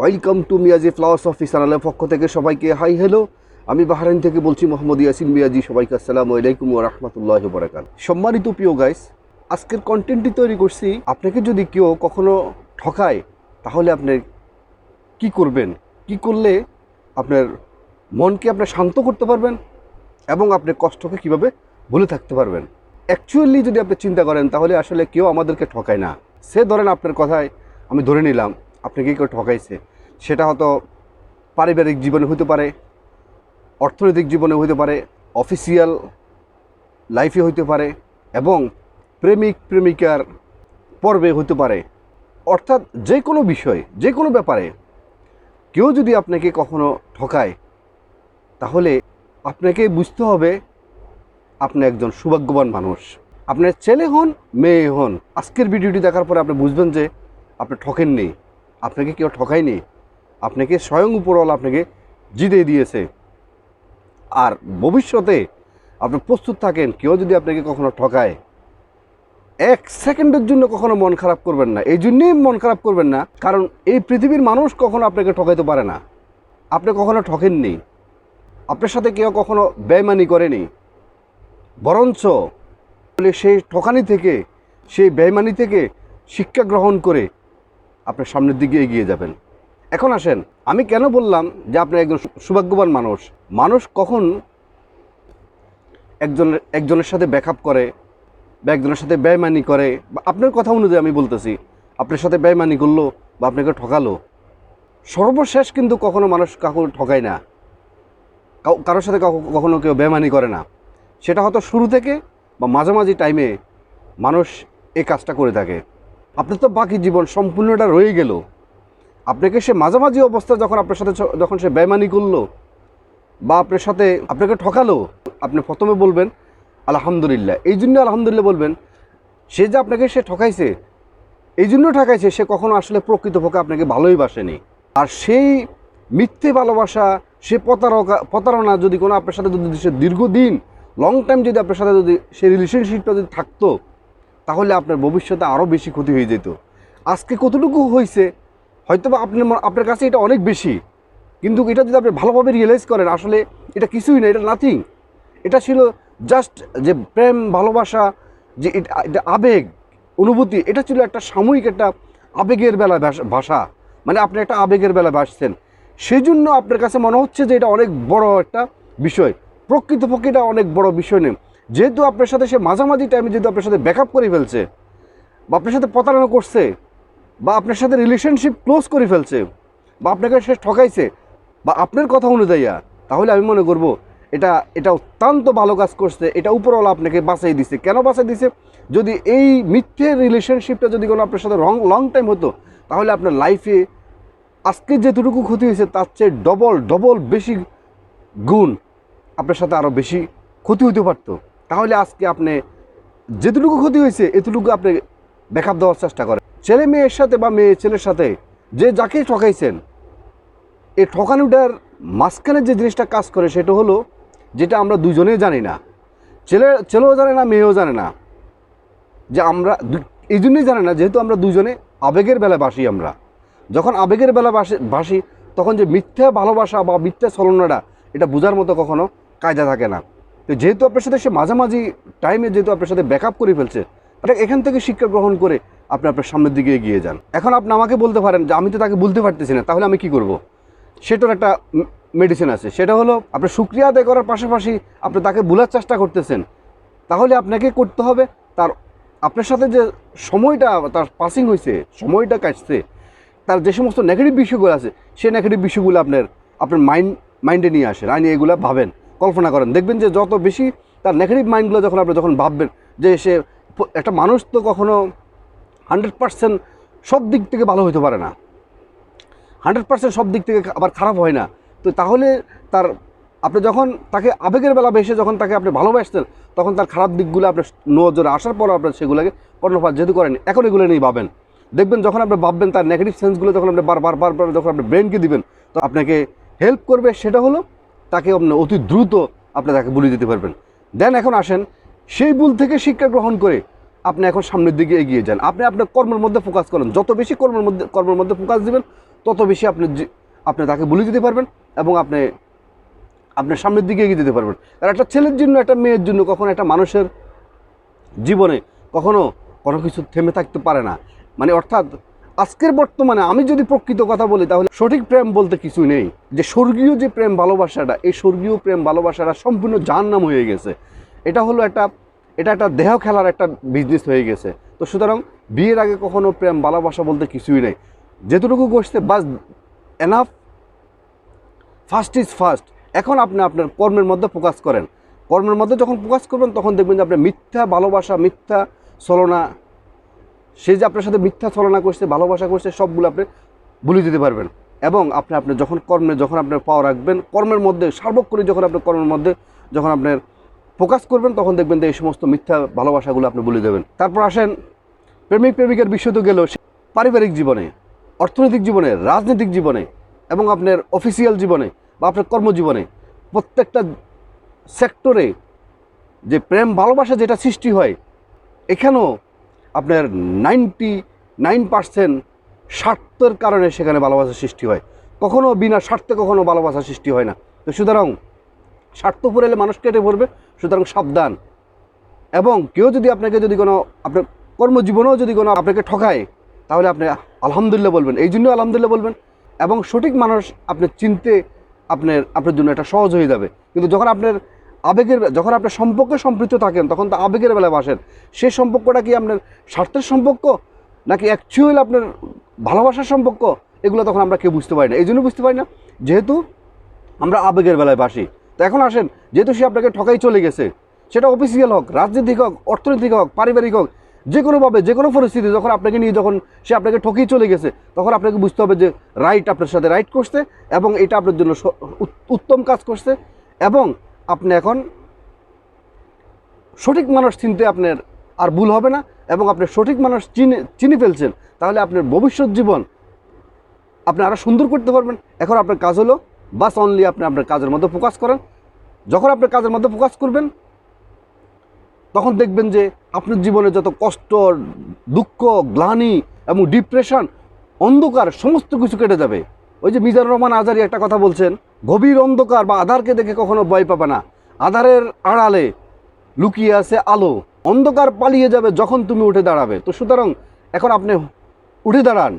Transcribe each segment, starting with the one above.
Welcome to Miyaji flowers of চ্যানেলের পক্ষ থেকে সবাইকে হাই হ্যালো। আমি বাহরাইন থেকে বলছি মোহাম্মদ ইয়াসিন মিয়াজি। সবাইকে আসসালামু আলাইকুম ওয়া রাহমাতুল্লাহি ওয়া বারাকাতুহু। সম্মানিত প্রিয় গাইস, আজকের কন্টেন্টটি তৈরি করছি, আপনাকে যদি কেউ কখনো ঠকায় তাহলে আপনি কি করবেন, কি করলে আপনার মনকে আপনি শান্ত করতে পারবেন এবং আপনার কষ্টকে কিভাবে ভুলে থাকতে পারবেন। অ্যাকচুয়ালি যদি আপনি চিন্তা করেন তাহলে আসলে কেউ আমাদেরকে ঠকায় না। সে ধরেন আপনার কথায় আমি ধরে নিলাম আপনাকে কেউ ঠকাইছে, সেটা হয়তো পারিবারিক জীবনে হতে পারে, অর্থনৈতিক জীবনে হতে পারে, অফিসিয়াল লাইফে হতে পারে এবং প্রেমিক প্রেমিকার পর্বে হতে পারে। অর্থাৎ যে কোনো বিষয়, যে কোনো ব্যাপারে কেউ যদি আপনাকে কখনো ঠকায় তাহলে আপনাকে বুঝতে হবে আপনি একজন সৌভাগ্যবান মানুষ। আপনার ছেলে হন, মেয়ে হন, আজকের ভিডিওটি দেখার পরে আপনি বুঝবেন যে আপনি ঠকেননি, আপনাকে কেউ ঠকায়নি, আপনাকে স্বয়ং উপরওয়ালা আপনাকে জিতিয়ে দিয়েছে। আর ভবিষ্যতে আপনি প্রস্তুত থাকেন, কেউ যদি আপনাকে কখনো ঠকায় এক সেকেন্ডের জন্য কখনো মন খারাপ করবেন না। এই জন্যেই মন খারাপ করবেন না কারণ এই পৃথিবীর মানুষ কখনো আপনাকে ঠকাইতে পারে না। আপনি কখনো ঠকেননি, আপনার সাথে কেউ কখনো বেইমানি করেনি, বরঞ্চ সেই ঠকানি থেকে, সেই বেইমানি থেকে শিক্ষা গ্রহণ করে আপনার সামনের দিকে এগিয়ে যাবেন। এখন আসেন, আমি কেন বললাম যে আপনি একজন সৌভাগ্যবান মানুষ। মানুষ কখন একজনের সাথে ব্যাকআপ করে বা একজনের সাথে বেইমানি করে, বা আপনার কথা অনুযায়ী আমি বলতেছি, আপনার সাথে বেইমানি করলো বা আপনাকে ঠকালো, সর্বশেষ কিন্তু কখনো মানুষ কাউকে ঠকায় না, কারোর সাথে কখনো কেউ বেইমানি করে না। সেটা হয়তো শুরু থেকে বা মাঝামাঝি টাইমে মানুষ এই কাজটা করে থাকে। আপনার তো বাকি জীবন সম্পূর্ণটা রয়ে গেল, আপনাকে সে মাঝামাঝি অবস্থা যখন আপনার সাথে যখন সে বেইমানি করলো বা আপনার সাথে আপনাকে ঠকালো, আপনি প্রথমে বলবেন আলহামদুলিল্লাহ। এই জন্য আলহামদুলিল্লাহ বলবেন, সে যে আপনাকে সে ঠকাইছে, এই জন্য ঠকাইছে, সে কখনো আসলে প্রকৃতপক্ষে আপনাকে ভালোই বাসেনি। আর সেই মিথ্যে ভালোবাসা, সে প্রতারণা যদি কোনো আপনার সাথে যদি সে দীর্ঘদিন লং টাইম যদি আপনার সাথে যদি সেই রিলেশনশিপটা যদি থাকতো তাহলে আপনার ভবিষ্যতে আরও বেশি ক্ষতি হয়ে যেত। আজকে কতটুকু হয়েছে হয়তো বা আপনার কাছে এটা অনেক বেশি, কিন্তু এটা যদি আপনি ভালোভাবে রিয়েলাইজ করেন আসলে এটা কিছুই না, এটা নাথিং। এটা ছিল জাস্ট যে প্রেম ভালোবাসা, যে এটা আবেগ অনুভূতি, এটা ছিল একটা সাময়িক একটা আবেগের বেলা ভাষা। মানে আপনি একটা আবেগের বেলা ভাসছেন, সেই জন্য আপনার কাছে মনে হচ্ছে যে এটা অনেক বড় একটা বিষয়। প্রকৃতপক্ষে এটা অনেক বড় বিষয় নেই। যেহেতু আপনার সাথে সে মাঝামাঝি টাইমে যেহেতু আপনার সাথে ব্যাকআপ করে ফেলছে বা আপনার সাথে প্রতারণা করছে বা আপনার সাথে রিলেশনশিপ ক্লোজ করে ফেলছে বা আপনাকে সে ঠকাইছে বা আপনার কথা অনুযায়ী, তাহলে আমি মনে করব এটা অত্যন্ত ভালো কাজ করছে। এটা উপরওয়ালা আপনাকে বাঁচাই দিছে। কেন বাঁচাই দিছে? যদি এই মিথ্যে রিলেশনশিপটা যদি কোনো আপনার সাথে লং টাইম হতো তাহলে আপনার লাইফে আজকে যেটুকু ক্ষতি হয়েছে তার চেয়ে ডবল বেশি গুণ আপনার সাথে আরও বেশি ক্ষতি হতে পারতো। তাহলে আজকে আপনি যেটুকু ক্ষতি হয়েছে এতটুকু আপনি ব্যাকআপ দেওয়ার চেষ্টা করেন। ছেলে মেয়ের সাথে বা মেয়ে ছেলের সাথে যে যাকে ঠকাইছেন, এই ঠকানোটার মাঝখানে যে জিনিসটা কাজ করে সেটা হলো যেটা আমরা দুজনেই জানি না, ছেলেও জানে না, মেয়েও জানে না, যে আমরা এই জন্যই জানে না যেহেতু আমরা দুজনে আবেগের বেলা বাসি। আমরা যখন আবেগের বেলা বাসি তখন যে মিথ্যা ভালোবাসা বা মিথ্যা ছলনাটা এটা বোঝার মতো কখনো কায়দা থাকে না। তো যেহেতু আপনার সাথে সে মাঝামাঝি টাইমে যেহেতু আপনার সাথে ব্যাকআপ করে ফেলছে, এখান থেকে শিক্ষা গ্রহণ করে আপনি আপনার সামনের দিকে এগিয়ে যান। এখন আপনি আমাকে বলতে পারেন যে আমি তো তাকে বলতে পারতেছি না, তাহলে আমি কি করব? সেটার একটা মেডিসিন আছে, সেটা হলো আপনি শুকরিয়া আদায় করার পাশাপাশি আপনি তাকে ভোলার চেষ্টা করতেছেন, তাহলে আপনাকে করতে হবে আপনার সাথে যে সময়টা তার পাসিং হয়েছে, সময়টা কাটছে, তার যে সমস্ত নেগেটিভ বিষয়গুলো আছে সেই নেগেটিভ বিষয়গুলো আপনার মাইন্ডে নিয়ে আসেন, আর নিয়ে এগুলো ভাবেন, কল্পনা করেন। দেখবেন যে যত বেশি তার নেগেটিভ মাইন্ডগুলো যখন ভাববেন, যে সে একটা মানুষ তো কখনো 100% সব দিক থেকে ভালো হতে পারে না, 100% সব দিক থেকে আবার খারাপ হয় না। তো তাহলে আপনি যখন তাকে আবেগের বেলা বেসে যখন তাকে আপনি ভালোবাসতেন তখন তার খারাপ দিকগুলো আপনার নজরে আসার পর আপনার সেগুলোকে কর্ণপাত যেহেতু করেন, এখন এগুলো নিয়ে ভাবেন। দেখবেন যখন আপনি ভাববেন তার নেগেটিভ সেন্সগুলো যখন আপনি বারবার যখন আপনি ব্রেনকে দিবেন তো আপনাকে হেল্প করবে, সেটা হলো তাকে আপনি অতি দ্রুত আপনি তাকে ভুলে দিতে পারবেন। দেন এখন আসেন, সেই ভুল থেকে শিক্ষা গ্রহণ করে আপনি এখন সামনের দিকে এগিয়ে যান। আপনি আপনার কর্মের মধ্যে ফোকাস করেন, যত বেশি কর্মের মধ্যে ফোকাস দিবেন তত বেশি আপনি তাকে বলে দিতে পারবেন এবং আপনার সামনের দিকে এগিয়ে দিতে পারবেন। আর একটা ছেলের জন্য, একটা মেয়ের জন্য, কখনো একটা মানুষের জীবনে কখনো কোনো কিছু থেমে থাকতে পারে না। মানে অর্থাৎ আজকের বর্তমানে আমি যদি প্রকৃত কথা বলি, তাহলে সঠিক প্রেম বলতে কিছুই নেই। যে স্বর্গীয় যে প্রেম ভালোবাসাটা, এই স্বর্গীয় প্রেম ভালোবাসাটা সম্পূর্ণ জাহান্নাম হয়ে গেছে। এটা হলো একটা দেহ খেলার একটা বিজনেস হয়ে গেছে। তো সুতরাং বিয়ের আগে কখনো প্রেম ভালোবাসা বলতে কিছুই নেই। যেটুকু করছে বাস এনাফ, ফার্স্ট ইজ ফার্স্ট। এখন আপনি আপনার কর্মের মধ্যে ফোকাস করেন। কর্মের মধ্যে যখন ফোকাস করবেন, তখন দেখবেন যে আপনার মিথ্যা ভালোবাসা, মিথ্যা ছলনা, সে যে আপনার সাথে মিথ্যা ছলনা করছে, ভালোবাসা করছে, সবগুলো আপনি ভুলে যেতে পারবেন। এবং আপনি যখন আপনার পাওয়া রাখবেন, কর্মের মধ্যে সার্বক্ষণিক যখন আপনার কর্মের মধ্যে যখন আপনার ফোকাস করবেন, তখন দেখবেন যে এই সমস্ত মিথ্যা ভালোবাসাগুলো আপনি ভুলে যাবেন। তারপর আসেন প্রেমিক প্রেমিকার বিষয় তো গেলেও, পারিবারিক জীবনে, অর্থনৈতিক জীবনে, রাজনৈতিক জীবনে এবং আপনার অফিসিয়াল জীবনে বা আপনার কর্মজীবনে, প্রত্যেকটা সেক্টরে যে প্রেম ভালোবাসা যেটা সৃষ্টি হয়, এখানেও আপনার 99% স্বার্থের কারণে সেখানে ভালোবাসা সৃষ্টি হয়। কখনো বিনা স্বার্থে কখনো ভালোবাসা সৃষ্টি হয় না। তো সুতরাং স্বার্থপর এলে মানুষ কেটে পড়বে, সুতরাং সাবধান। এবং কেউ যদি কোনো আপনার কর্মজীবনেও যদি কোনো আপনাকে ঠকায়, তাহলে আপনি আলহামদুলিল্লাহ বলবেন। এই জন্য আলহামদুলিল্লাহ বলবেন। এবং সঠিক মানুষ আপনি চিনতে আপনার জন্য এটা সহজ হয়ে যাবে। কিন্তু যখন আপনার সম্পর্কে সম্পৃক্ত থাকেন, তখন তো আবেগের বেলায় বাসেন। সেই সম্পর্কটা কি আপনার স্বার্থের সম্পর্ক নাকি অ্যাকচুয়াল আপনার ভালোবাসার সম্পর্ক, এগুলো তখন আমরা কেউ বুঝতে পারি না। এই জন্য বুঝতে পারি না, যেহেতু আমরা আবেগের বেলায় বাসি। তো এখন আসেন, যেহেতু সে আপনাকে ঠকাই চলে গেছে, সেটা অফিসিয়াল হোক, রাজনৈতিক হোক, অর্থনৈতিক হোক, পারিবারিক হোক, যে কোনোভাবে যে কোনো পরিস্থিতি যখন সে আপনাকে ঠকিয়ে চলে গেছে, তখন আপনাকে বুঝতে হবে যে আপনার সাথে রাইট করছে এবং এটা আপনার জন্য উত্তম কাজ করছে। এবং আপনি এখন সঠিক মানুষ চিনতে আপনার আর ভুল হবে না। এবং আপনি সঠিক মানুষ চিনে ফেলছেন, তাহলে আপনার ভবিষ্যৎ জীবন আপনি আরও সুন্দর করতে পারবেন। এখন আপনার কাজ হলো বাস অনলি আপনি আপনার কাজের মধ্যে ফোকাস করেন। যখন আপনার কাজের মধ্যে ফোকাস করবেন, তখন দেখবেন যে আপনার জীবনে যত কষ্ট, দুঃখ, গ্লানি এবং ডিপ্রেশন, অন্ধকার, সমস্ত কিছু কেটে যাবে। ওই যে মিজানুর রহমান আজারি একটা কথা বলছেন, গভীর অন্ধকার বা আধারকে দেখে কখনো ভয় পাবে না, আধারের আড়ালে লুকিয়ে আছে আলো। অন্ধকার পালিয়ে যাবে যখন তুমি উঠে দাঁড়াবে। তো সুতরাং এখন আপনি উঠে দাঁড়ান।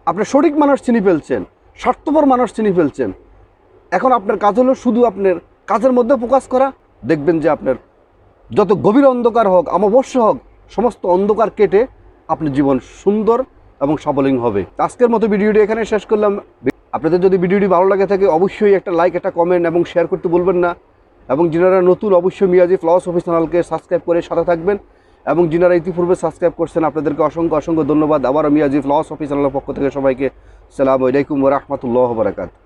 আপনি সঠিক মানুষ চিনি ফেলছেন, স্বার্থপর মানুষ চিনি ফেলছেন। এখন আপনার কাজ হলো শুধু আপনার কাজের মধ্যে ফোকাস করা। দেখবেন যে আপনার যত গভীর অন্ধকার হোক, অমাবস্যা হোক, সমস্ত অন্ধকার কেটে আপনার জীবন সুন্দর এবং সফলিং হবে। আজকের মতো ভিডিওটি এখানে শেষ করলাম। আপনাদের যদি ভিডিওটি ভালো লাগে থাকে, অবশ্যই একটা লাইক, একটা কমেন্ট এবং শেয়ার করতে বলবেন না। এবং যিনারা নতুন, অবশ্যই মিয়াজি ফ্লাওয়ার্স চ্যানেলকে সাবস্ক্রাইব করে সাথে থাকবেন। এবং যিনারা ইতিপূর্বে সাবস্ক্রাইব করছেন, আপনাদেরকে অসংখ্য ধন্যবাদ। আবারও মিয়াজি ফ্লাওয়ার্স চ্যানেলের পক্ষ থেকে সবাইকে আসসালামু আলাইকুম ওয়া রাহমাতুল্লাহি ওয়া বারাকাতুহু।